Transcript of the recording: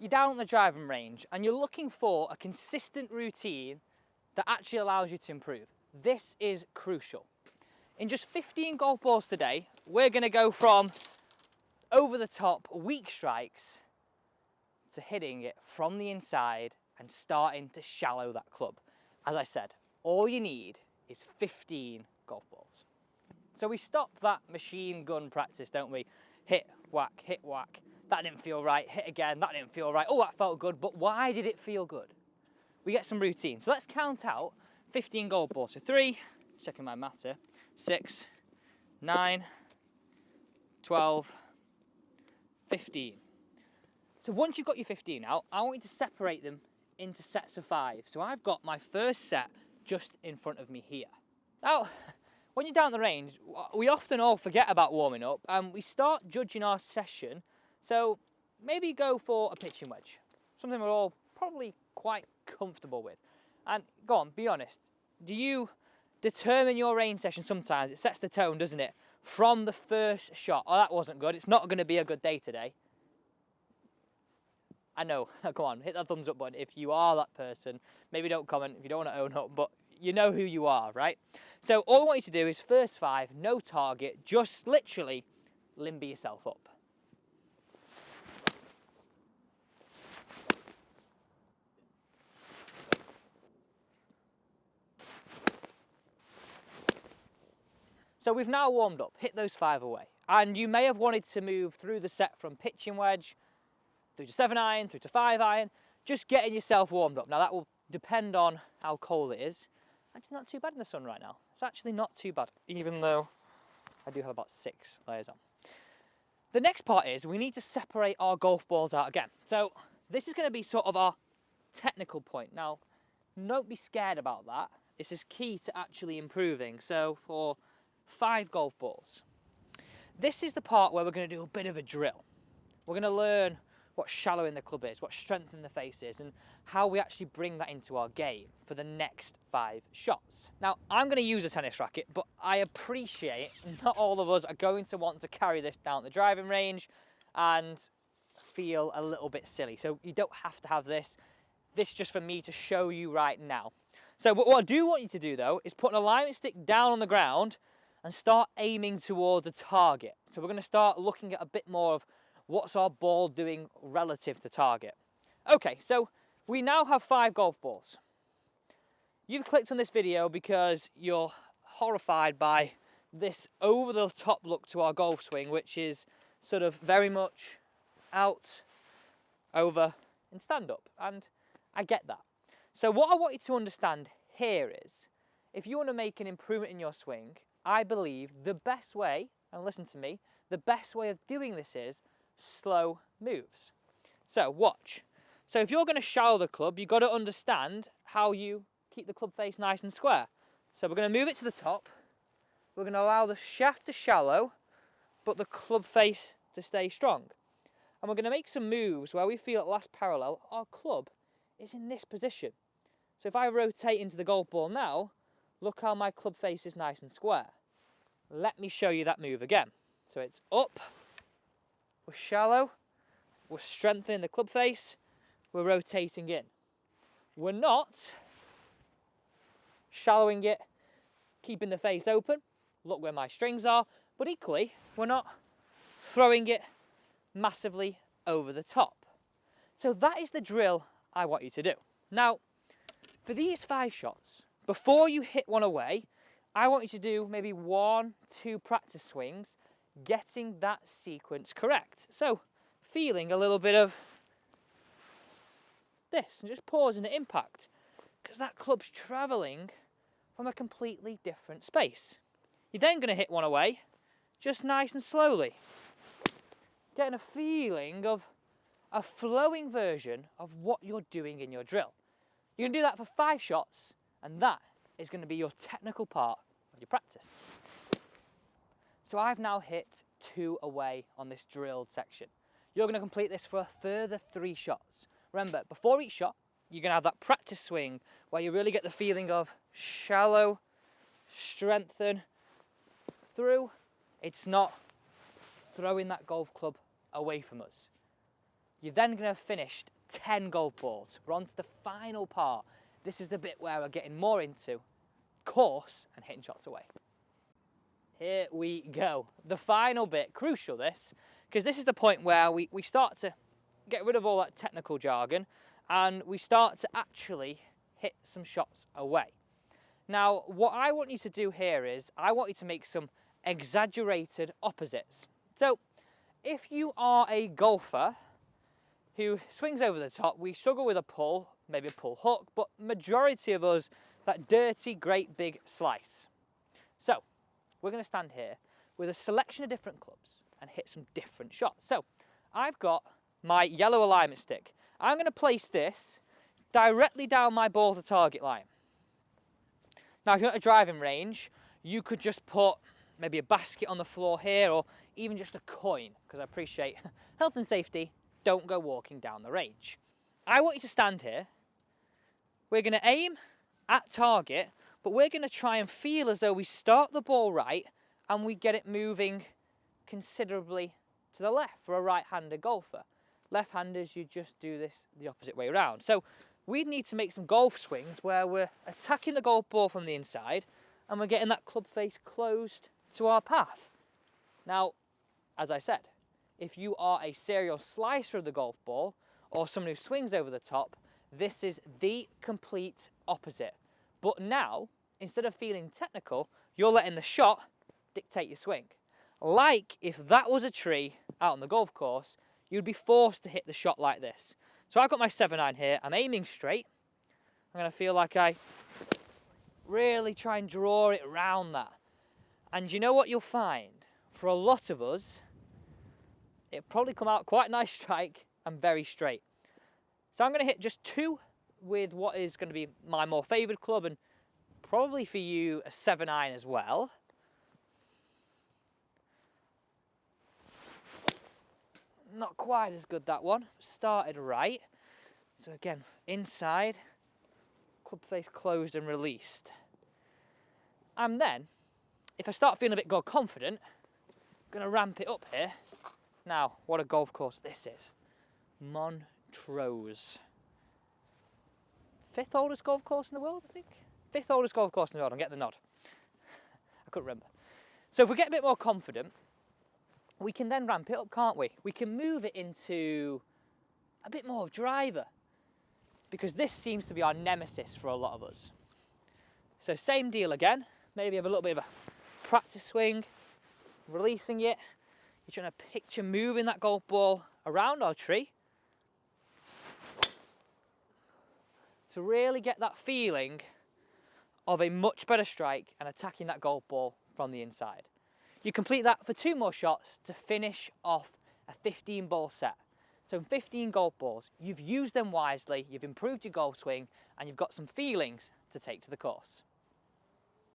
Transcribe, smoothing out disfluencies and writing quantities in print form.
you're down on the driving range and you're looking for a consistent routine that actually allows you to improve, this is crucial. In just 15 golf balls today, we're going to go from over the top weak strikes to hitting it from the inside and starting to shallow that club. As I said, all you need is 15 golf balls. So we stop that machine gun practice, don't we? Hit, whack, that didn't feel right, hit again, that didn't feel right, oh that felt good, but why did it feel good? We get some routine. So let's count out 15 golf balls. So 3, checking my maths here, 6, 9, 12, 15. So once you've got your 15 out, I want you to separate them into sets of 5. So I've got my first set just in front of me here. Now, when you're down the range, we often all forget about warming up and we start judging our session. So maybe go for a pitching wedge, something we're all probably quite comfortable with. And go on, be honest, do you determine your range session sometimes? It sets the tone, doesn't it? From the first shot. Oh, that wasn't good. It's not going to be a good day today. I know. Come on, hit that thumbs up button if you are that person. Maybe don't comment if you don't want to own up, but you know who you are, right? So all I want you to do is first 5, no target, just literally limber yourself up. So we've now warmed up, hit those 5 away. And you may have wanted to move through the set from pitching wedge, through to 7-iron, through to 5-iron, just getting yourself warmed up. Now that will depend on how cold it is. And it's not too bad in the sun right now. It's actually not too bad, even though I do have about 6 layers on. The next part is we need to separate our golf balls out again. So this is going to be sort of our technical point. Now, don't be scared about that. This is key to actually improving. So for 5 golf balls, this is the part where we're going to do a bit of a drill. We're going to learn what shallowing the club is, what strengthening the face is, and how we actually bring that into our game for the next 5 shots. Now, I'm going to use a tennis racket, but I appreciate not all of us are going to want to carry this down the driving range and feel a little bit silly. So you don't have to have this. This is just for me to show you right now. So what I do want you to do, though, is put an alignment stick down on the ground and start aiming towards a target. So we're going to start looking at a bit more of what's our ball doing relative to target. Okay, so we now have 5 golf balls. You've clicked on this video because you're horrified by this over-the-top look to our golf swing, which is sort of very much out, over, and stand up. And I get that. So what I want you to understand here is, if you want to make an improvement in your swing, I believe the best way, and listen to me, the best way of doing this is slow moves. So watch. So if you're going to shallow the club, you've got to understand how you keep the club face nice and square. So we're going to move it to the top. We're going to allow the shaft to shallow, but the club face to stay strong. And we're going to make some moves where we feel at last parallel, our club is in this position. So if I rotate into the golf ball now, look how my club face is nice and square. Let me show you that move again. So it's up, we're shallow, we're strengthening the club face, we're rotating in. We're not shallowing it, keeping the face open, look where my strings are, but equally, we're not throwing it massively over the top. So that is the drill I want you to do. Now, for these 5 shots, before you hit one away, I want you to do maybe 1, 2 practice swings, getting that sequence correct. So, feeling a little bit of this, and just pausing at impact, because that club's travelling from a completely different space. You're then going to hit one away, just nice and slowly, getting a feeling of a flowing version of what you're doing in your drill. You're going to do that for 5 shots, and that is going to be your technical part of your practice. So I've now hit 2 away on this drilled section. You're going to complete this for a further 3 shots. Remember, before each shot, you're going to have that practice swing where you really get the feeling of shallow, strengthen, through. It's not throwing that golf club away from us. you're then going to have finished 10 golf balls. We're on to the final part. This is the bit where we're getting more into course and hitting shots away. Here we go. The final bit, crucial this, because this is the point where we start to get rid of all that technical jargon and we start to actually hit some shots away. Now, what I want you to do here is I want you to make some exaggerated opposites. So, if you are a golfer who swings over the top, we struggle with a pull, maybe a pull hook, but majority of us, that dirty, great big slice. So, we're going to stand here with a selection of different clubs and hit some different shots. So, I've got my yellow alignment stick. I'm going to place this directly down my ball to target line. Now, if you're at a driving range, you could just put maybe a basket on the floor here or even just a coin, because I appreciate health and safety, don't go walking down the range. I want you to stand here. We're going to aim at target, but we're going to try and feel as though we start the ball right and we get it moving considerably to the left for a right-handed golfer. Left-handers, you just do this the opposite way around. So we need to make some golf swings where we're attacking the golf ball from the inside and we're getting that club face closed to our path. Now, as I said, if you are a serial slicer of the golf ball or someone who swings over the top, this is the complete opposite. But now, instead of feeling technical, you're letting the shot dictate your swing. Like if that was a tree out on the golf course, you'd be forced to hit the shot like this. So I've got my 7-iron here, I'm aiming straight. I'm going to feel like I really try and draw it around that. And you know what you'll find? For a lot of us, it'll probably come out quite a nice strike and very straight. So I'm going to hit just 2 with what is going to be my more favoured club, and probably for you a 7-iron as well. Not quite as good, that one. Started right. So again, inside, club face closed and released. And then, if I start feeling a bit more confident, I'm going to ramp it up here. Now, what a golf course this is. Montrose. 5th oldest golf course in the world, I think? 5th oldest golf course in the world, I'm getting the nod. I couldn't remember. So if we get a bit more confident, we can then ramp it up, can't we? We can move it into a bit more of driver, because this seems to be our nemesis for a lot of us. So same deal again, maybe have a little bit of a practice swing, releasing it. You're trying to picture moving that golf ball around our tree to really get that feeling of a much better strike and attacking that golf ball from the inside. You complete that for 2 more shots to finish off a 15-ball set. So in 15 golf balls, you've used them wisely, you've improved your golf swing, and you've got some feelings to take to the course.